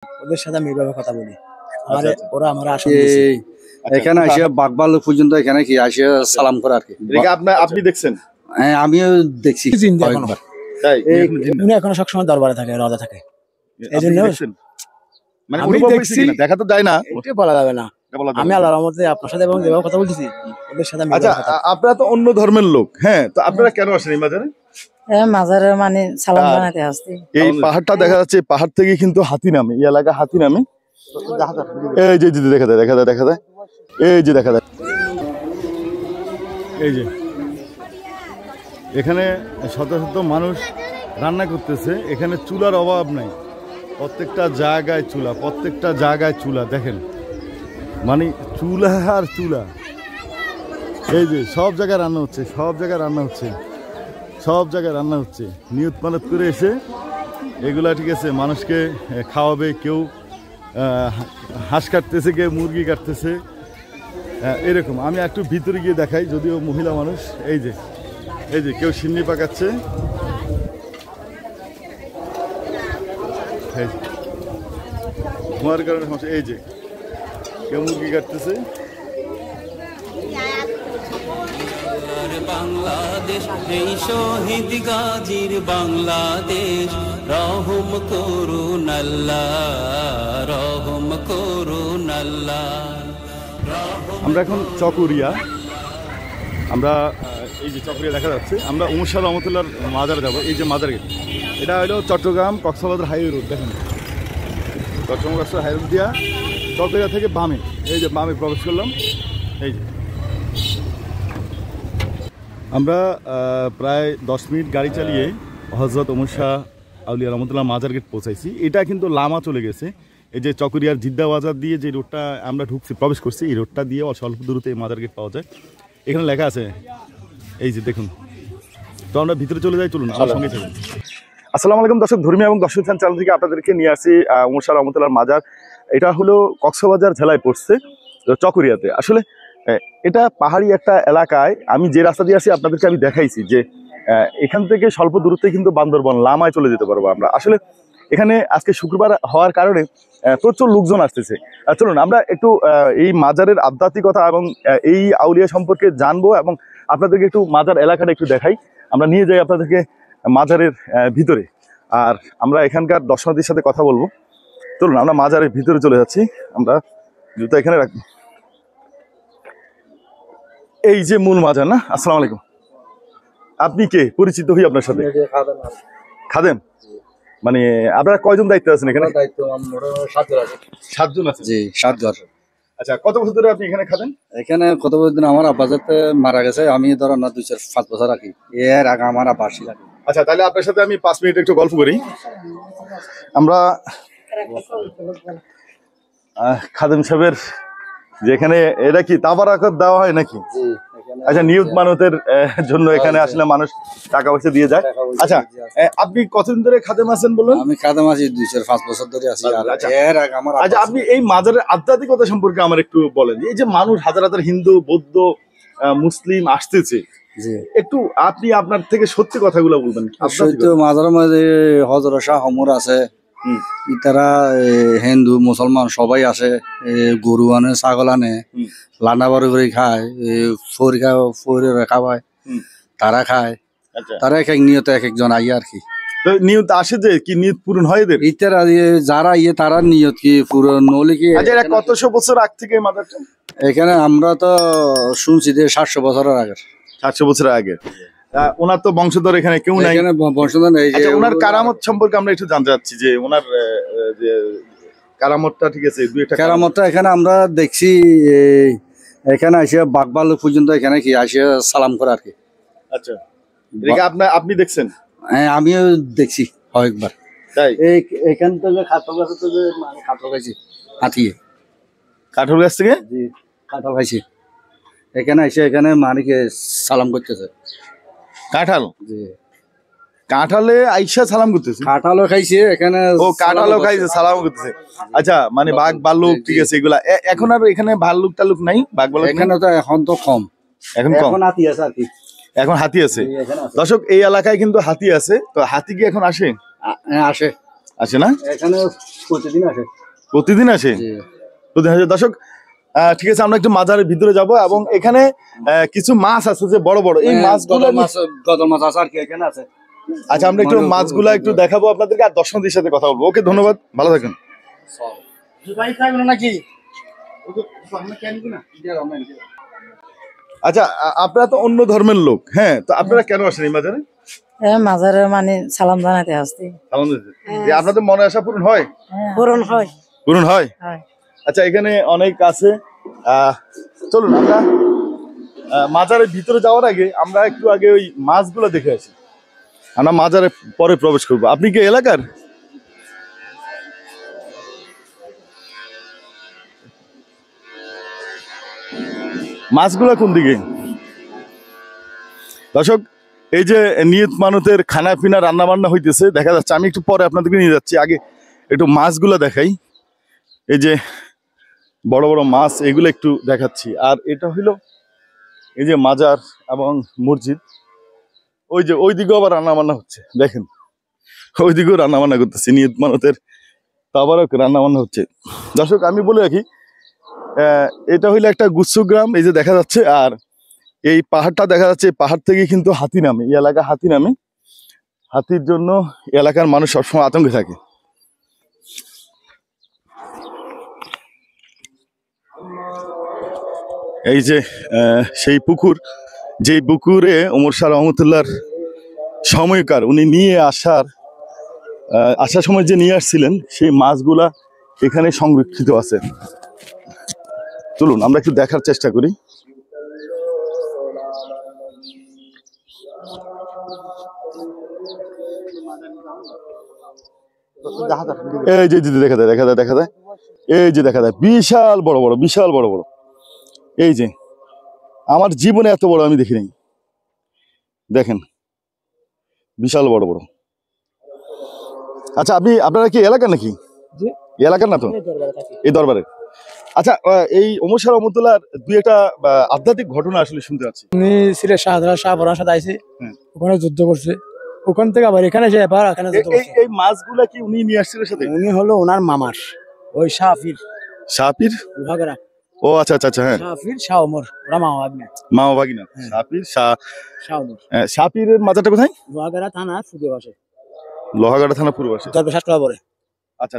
ওদের সাথে আমি এইভাবে কথা বলি। ওরা আমার এখানে আসে বাঘ ভাল্লুক পর্যন্ত এখানে কি আসে সালাম করে আর কি। আপনি দেখছেন? হ্যাঁ আমিও দেখছি কয়েকবার। উনি এখনো সবসময় দরবারে থাকে, রদা থাকে। এই জন্য মানে অনুভব হয়েছে কিনা দেখা তো যায় না, এটা বলা যাবে না। আমি আল্লাহর রহমতে আপনার সাথে এবং যেভাবে কথা বলতেছি ওদের সাথে। আচ্ছা আপনারা তো অন্য ধর্মের লোক, হ্যাঁ, তো আপনারা কেন আসেন এই মাজারে? মাজারে মানে সালাম জানাতে আসছি। এই পাহাড়টা দেখা যাচ্ছে, পাহাড় থেকে কিন্তু হাতি নামে, এই এলাকা হাতি নামে। এই যে দেখা যায়, এই যে দেখা যায়, এই যে এখানে শত শত মানুষ রান্না করতেছে। এখানে চুলার অভাব নাই, প্রত্যেকটা জায়গায় চুলা, দেখেন মানে চুলা আর চুলা। এই যে সব জায়গায় রান্না হচ্ছে, নিয়ত মানত করে এসে এগুলা, ঠিক আছে, মানুষকে খাওয়াবে। কেউ হাঁস কাটতেছে, কেউ মুরগি কাটতেছে, এরকম। আমি একটু ভিতরে গিয়ে দেখাই, যদিও মহিলা মানুষ। এই যে কেউ সিন্নি পাকাচ্ছে, ধোঁয়ার কারণে সমস্যা। এই যে কেউ মুরগি কাটতেছে। বাংলাদেশ এই শহীদ গাজীর বাংলাদেশ, রহম করুন আল্লাহ, রহম করুন আল্লাহ। আমরা এখন চকরিয়া, আমরা এই যে চকরিয়া দেখা যাচ্ছে, আমরা উমর শাহ রহমতুল্লাহর মাজারে যাবো। এই যে মাজার গেট, এটা হলো চট্টগ্রাম কক্সবাজার হাইওয়ে রোড। দেখেন চট্টগ্রাম কক্সবাজার হাইওয়ে রোড দিয়া চকরিয়া থেকে বামে, এই যে বামে প্রবেশ করলাম। এই যে আমরা প্রায় 10 মিনিট গাড়ি চালিয়ে হজরত ওমর শাহ আউলিয়া রহমতুল্লাহ মাজার গেট পৌঁছাইছি। এটা কিন্তু লামা চলে গেছে। এই যে চকরিয়ার জিদ্দা বাজার দিয়ে যে রোডটা আমরা প্রবেশ করছি, এই রোডটা দিয়ে স্বল্প দূরত্বে এই মাজার গেট পাওয়া যায়। এখানে লেখা আছে, এই যে দেখুন। তো আমরা ভিতরে চলে যাই, চলুন আমার সঙ্গে থাকুন। আসসালামু আলাইকুম দর্শক, ধর্মীয় এবং দর্শক চ্যানেল থেকে আপনাদেরকে নিয়ে আসছি ওমর শাহ রহমতুল্লাহর মাজার। এটা হলো কক্সবাজার জেলায় পড়ছে, চকরিয়াতে। আসলে এটা পাহাড়ি একটা এলাকায়। আমি যে রাস্তা দিয়ে আসি আপনাদেরকে আমি দেখাইছি যে এখান থেকে স্বল্প দূরত্বে কিন্তু বান্দরবন লামায় চলে যেতে পারবো আমরা। আসলে এখানে আজকে শুক্রবার হওয়ার কারণে প্রচুর লোকজন আসতেছে। চলুন আমরা একটু এই মাজারের আধ্যাত্মিকতা এবং এই আউলিয়া সম্পর্কে জানবো এবং আপনাদেরকে একটু মাজার এলাকাটা একটু দেখাই। আমরা নিয়ে যাই আপনাদেরকে মাজারের ভিতরে, আর আমরা এখানকার দর্শনার্থীর সাথে কথা বলবো। চলুন আমরা মাজারের ভিতরে চলে যাচ্ছি। আমরা জুতো এখানে রাখবো। এই যে মূল মাজার না? আসসালামু আলাইকুম, আপনি কে? পরিচিত হই আপনার সাথে। খাদেম, মানে আপনারা কয়জন দায়িত্ব আছেন এখানে? 7 জন আছে। জি 7 জন। আচ্ছা, কত বছর ধরে আপনি এখানে খাদেন? এখানে কত বছর দিন? আমার আব্বা যাতে মারা গেছে, আমি ধরো না 2-5 বছর রাখি। এর আগে আমার আব্বা আসি রাখি। আচ্ছা, তাহলে আপনার সাথে আমি 5 মিনিট একটু গল্প করি। আমরা খাদেম সাহেবের যেখানে, এটা কি তাবারাকাত দেওয়া হয় নাকি? আচ্ছা, নিয়ত মানতের জন্য এখানে আসলে মানুষ টাকা পয়সা দিয়ে যায়। আচ্ছা, আপনি কতদিন ধরে খাদেম আছেন বললেন? আমি খাদেম আছি 2-5 বছর ধরে আছি। আচ্ছা, আপনি এই মাজারের আধ্যাত্মিকতা সম্পর্কে আমার একটু বলেন। এই যে মানুষ হাজার হাজার হিন্দু, বৌদ্ধ, মুসলিম আসতেছে, একটু আপনি আপনার থেকে সত্যি কথাগুলো বলবেন। সত্য মাজারের মধ্যে হযরত শাহ ওমর আছে, তারা হিন্দু মুসলমান সবাই আসে। গরু আনে, ছাগল আনে, লান্না বারো করে খায়, খাওয়ায়, তারা খায়। তারা এক এক নিয়ত এক একজন আইয়া আর কি। নিয়ত আসে যে কি নিয়ত পূরণ হয় এদের? ইতারা যারা ইয়ে তারা নিয়ত কি পূরণ নলে কি? কতশো বছর আগ থেকে মাজারটা এখানে? আমরা তো শুনছি যে 700 বছরের আগে। 700 বছরের আগে। ওনার তো বংশধর এখানে কেউ নাই। বংশধর নেই। ওনার কারামত সম্পর্কে আমরা একটু জানতে চাচ্ছি যে ওনার যে কারামতটা, ঠিক আছে, কারামতটা এখানে আমরা দেখছি। এখানে আসে বাঘ ভাল্লুক পর্যন্ত এখানে কি আসে সালাম করে আর কি। আচ্ছা, আপনি দেখছেন? হ্যাঁ আমিও দেখছি কয়েকবার। তাই? এখান থেকে কাঁঠাল গাছ থেকে কাঁঠাল খাইছি, হাতিয়ে কাঁঠাল গাছ থেকে কাঁঠাল খাইছি। এখানে এসে এখানে মানিকে সালাম করতেছে। কাঁঠাল? কাঁঠালে আইসা সালাম করতেছে? কাঁঠালও খাইছে এখানে। ও কাঁঠালও খাইছে, সালাম করতেছে। আচ্ছা, মানে বাঘ ভাল্লুক, ঠিক আছে, এগুলা এখন আর এখানে ভাল্লুক টালুক নাই? বাঘ ভাল্লুক এখানে তো এখন তো কম, এখন হাতি আছে আর কি। এখন হাতি আছে। দর্শক, এই এলাকায় কিন্তু হাতি আছে। তো হাতি কি এখন আসে? আসে। আসে না? এখানে প্রতিদিন আসে। প্রতিদিন আসে? প্রতিদিন আসে। দর্শক ঠিক আছে, আমরা একটু মাজারের ভিতরে যাব এবং এখানে কিছু মাছ আছে যে বড় বড়, এই মাছগুলো গদর মাছ আছে আর কি এখানে আছে। আচ্ছা, আমরা একটু মাছগুলা একটু দেখাবো আপনাদেরকে আর দর্শকদের সাথে কথা বলবো। ওকে, ধন্যবাদ, ভালো থাকেন। আচ্ছা, আপনারা তো অন্য ধর্মের লোক, হ্যাঁ, তো আপনারা কেন আসেন এই মাজারে? মাজারে মানে সালাম জানাতে আসছি। যে আপনাদের মনে আশা পূরণ হয়? পূরণ হয়। পূরণ হয়? আচ্ছা, এখানে অনেক আছে, চলুন আমরা মাজারের ভিতরে যাওয়ার আগে আমরা একটু আগে ওই মাছগুলো দেখে আসি। আমরা মাজারে পরে প্রবেশ করবো। আপনি কি এলাকার? মাছগুলো কোন দিকে? দর্শক, এই যে নিয়ত মানতের খানা পিনা রান্না বান্না হইতেছে দেখা যাচ্ছে। আমি একটু পরে আপনাদেরকে নিয়ে যাচ্ছি, আগে একটু মাছগুলো দেখাই। এই যে বড় বড় মাছ, এগুলো একটু দেখাচ্ছি। আর এটা হইলো এই যে মাজার এবং মসজিদ। ওই যে ওই দিকেও আবার রান্না বান্না হচ্ছে, দেখেন ওই দিকেও রান্না বান্না করতেছে নিয়ত মানতের, তাবারক রান্না বান্না হচ্ছে। দর্শক, আমি বলে রাখি, এটা হইলো একটা গুচ্ছ গ্রাম, এই যে দেখা যাচ্ছে। আর এই পাহাড়টা দেখা যাচ্ছে, পাহাড় থেকে কিন্তু হাতি নামে, এই এলাকা হাতি নামে। হাতির জন্য এলাকার মানুষ সবসময় আতঙ্কে থাকে। এই যে সেই পুকুর, যেই পুকুরে ওমর শাহ রহমতুল্লাহর সময়কার উনি নিয়ে আসার সময় যে নিয়ে আসছিলেন, সেই মাছগুলা এখানে সংরক্ষিত আছে। চলুন আমরা একটু দেখার চেষ্টা করি। এই যে দেখা যায়, এই যে দেখা যায় বিশাল বড় বড়। এই যে আমার জীবনে এত বড় আমি দেখি নাই, দেখেন বিশাল বড় বড়। আচ্ছা, আপনারা কি এলাকার নাকি? এলাকার না তো, এই দরবারে। আচ্ছা, এই ওমর শাহ রহমতুল্লাহর দুই একটা আধ্যাত্মিক ঘটনা আসলে শুনতে পাচ্ছি। উনি ছিলেন শাহপরার সাথে আইছে, ওখানে যুদ্ধ করছে, ওখান থেকে আবার এখানে যে এবার এখানে এই মাছগুলা কি উনি নিয়ে আসছিলেন সাথে? উনি হলো ওনার মামার, ওই শাহপীর লোহাগড়া। ও আচ্ছা, হ্যাঁ, শাহপীর শাহ ওমর, ওরা মামা ভাগিনা। শাহপীর শাহ ওমর। শাহপীরের মাজারটা কোথায়? লোহাগড়া থানা পূর্ব পাশে। লোহাগড়া থানা পূর্ব পাশে। আচ্ছা।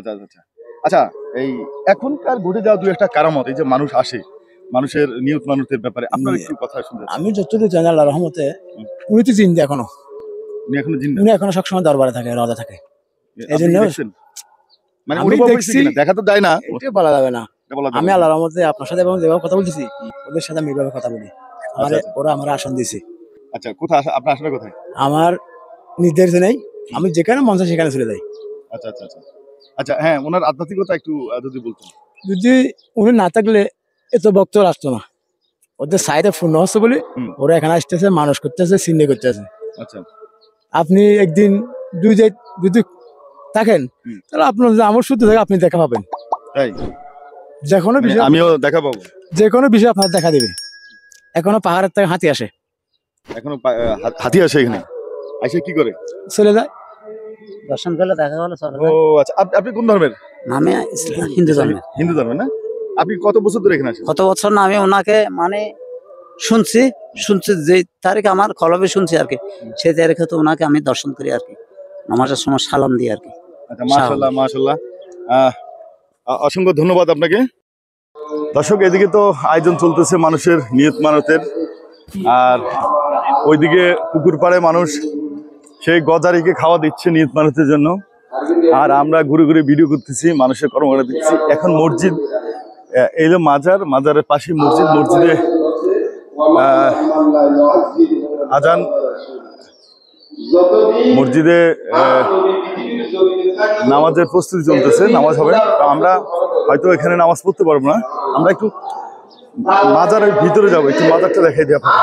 আচ্ছা, এই এখনকার ঘটে যাওয়া দুই একটা কারামত, এই যে মানুষ আসে, মানুষের নিয়ত মানতের ব্যাপারে আপনার একটু কথা শুনতে। আমি যতটুকু জানি আল্লাহর রহমতে উনি তো জিন্দা এখনো। উনি এখনো সবসময় দরবারে থাকে, রওজা থাকে। এই জন্য মানে অনুভব হইছে কিনা দেখা তো যায় না, এটা বলা যাবে না। আমি আল্লাহর রহমতে আপনার সাথে এবং যেভাবে কথা বলতেছি, ওদের সাথে আমি এইভাবে কথা বলি। ওরা আমার আসন দিয়েছে। আচ্ছা, কোথায় আপনার আসলে কোথায়? আমার নির্দেশ নেই, আমি যেখানে মন চাই সেখানে চলে যাই। আচ্ছা, হ্যাঁ, ওনার আধ্যাত্মিকতা একটু যদি বলতেন। যদি উনি না থাকলে এত ভক্ত আসতো না। ওদের সাইডে পূর্ণ হচ্ছে বলে ওরা এখানে আসতেছে, মানুষ করতেছে, চিন্তা করতেছে। আচ্ছা, আপনি একদিন যদি থাকেন তাহলে আপনার আমার শুদ্ধ থাকে, আপনি দেখা পাবেন। তাই যে কোনো বিষয় আমিও দেখা পাবো, যে কোনো বিষয় আপনার দেখা দেবে। এখনো পাহাড়ের থেকে হাতি আসে, এখনো হাতি আসে এখানে, আসে কি করে চলে যায়, দর্শন করলে দেখা হলো। ও আচ্ছা, আপনি কোন ধর্মের? আমি হিন্দু ধর্মের। হিন্দু ধর্মের না? আপনি কত বছর ধরে এখানে আসেন? কত বছর না, আমি ওনাকে মানে শুনছি যে তারিখে আমার কলবে শুনছি আর কি, সেই তারিখে তো ওনাকে আমি দর্শন করি আর কি, নামাজের সময় সালাম দিই আর কি। আচ্ছা, মাশাআল্লাহ। অসংখ্য ধন্যবাদ আপনাকে। দর্শক, এদিকে তো আয়োজন চলতেছে মানুষের নিয়ত মানতের, আর ওইদিকে পুকুর পাড়ে মানুষ সেই গজারিকে খাওয়া দিচ্ছে নিয়ত মানতের জন্য, আর আমরা ঘুরে ঘুরে ভিডিও করতেছি, মানুষের কর্মকাণ্ড দেখছি। এখন মসজিদ, এই যে মাজারের পাশে মসজিদে আজান, মসজিদে নামাজের প্রস্তুতি চলতেছে, নামাজ হবে। আমরা হয়তো এখানে নামাজ পড়তে পারবো না, আমরা একটু মাজারের ভিতরে যাবো, একটু মাজারটা দেখাই দিই আপনাকে।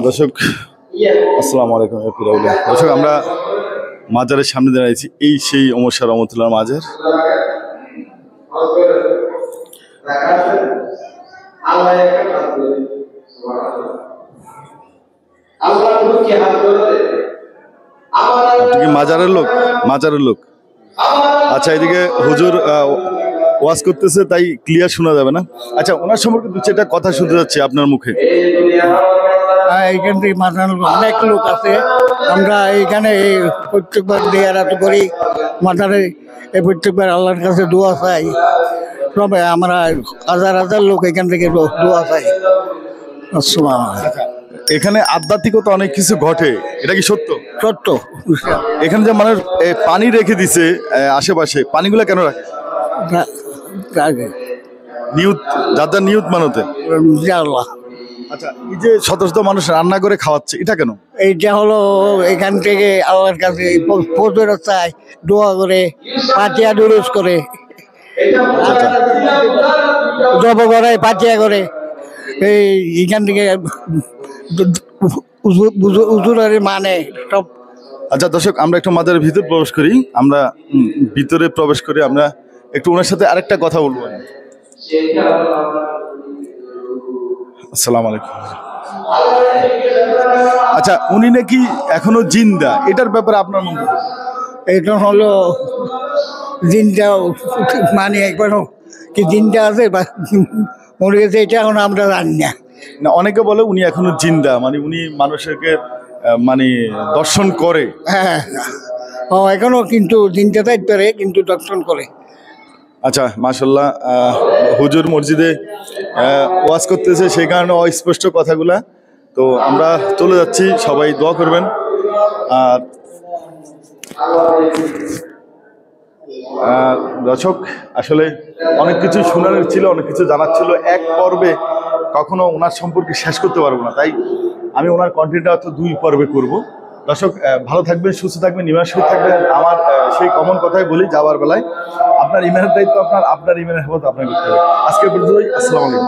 দর্শক, আসসালামু আলাইকুম ফিরাউল্লাহ। দর্শক, আমরা মাজারের সামনে দাঁড়িয়েছি। এই সেই ওমর শাহ রহমতুল্লাহ মাজার। আপনি কি মাজারের লোক? মাজারের লোক, আচ্ছা। এদিকে হুজুর ওয়াজ করতেছে, তাই ক্লিয়ার শোনা যাবে না। আচ্ছা, ওনার সম্পর্কে দু চারটা কথা শুনতে যাচ্ছি আপনার মুখে। এখান থেকে মাথার অনেক লোক আছে। আমরা এইখানে প্রত্যেকবার দেয়ারাত করি মাথারে, এই প্রত্যেকবার আল্লাহর কাছে দোয়া চাই। সবাই আমরা হাজার হাজার লোক এখান থেকে দোয়া চাই। এখানে আধ্যাত্মিকতা অনেক কিছু ঘটে, এটা কি সত্য? সত্য। এখানে যে মানুষ পানি রেখে দিছে আশেপাশে, পানিগুলো কেন রাখে? নিয়ত, যার যার নিয়ত মানতে। আল্লাহ। আচ্ছা, এই যে শত শত মানুষ রান্না করে খাওয়াচ্ছে, এটা কেন? এইটা হলো এখান থেকে আল্লাহর কাছে ফজর চাই, দোয়া করে, পাতিয়া দুরুজ করে, জব করে, পাতিয়া করে। এই এখান থেকে উজুরের মানে সব। আচ্ছা দর্শক, আমরা একটু মাজারের ভিতরে প্রবেশ করি। আমরা ভিতরে প্রবেশ করি, আমরা একটু ওনার সাথে আরেকটা কথা বলবো। আসসালামু আলাইকুম। আচ্ছা, উনি নাকি এখনো জিন্দা, এটার ব্যাপারে আপনার মন্তব্য? এটা হলো দিনটা মানে এখনো কি দিনটা আছে বা মরে গেছে, এটা এখন আমরা জানি না। না, অনেকে বলে উনি এখনো জিন্দা, মানে উনি মানুষকে মানে দর্শন করে। হ্যাঁ, ও এখনো কিন্তু দিনটা থাকতে পারে, কিন্তু দর্শন করে। আচ্ছা, মাশাল্লাহ। হুজুর মসজিদে ওয়াজ করতেছে, সেই কারণে অস্পষ্ট কথাগুলা। তো আমরা চলে যাচ্ছি, সবাই দোয়া করবেন। আর দর্শক, আসলে অনেক কিছু শোনার ছিল, অনেক কিছু জানার ছিল। এক পর্বে কখনো ওনার সম্পর্কে শেষ করতে পারবো না, তাই আমি ওনার কন্টেন্টটা তো 2 পর্বে করব। দর্শক, ভালো থাকবেন, সুস্থ থাকবেন, নিরাপদ থাকবেন। আমার সেই কমন কথাই বলি যাওয়ার বেলায়, আপনার ইমানের দায়িত্ব আপনার ইমানের হেফাজত আপনার করতে হবে। আজকে পর্যন্তই। আসসালামু আলাইকুম।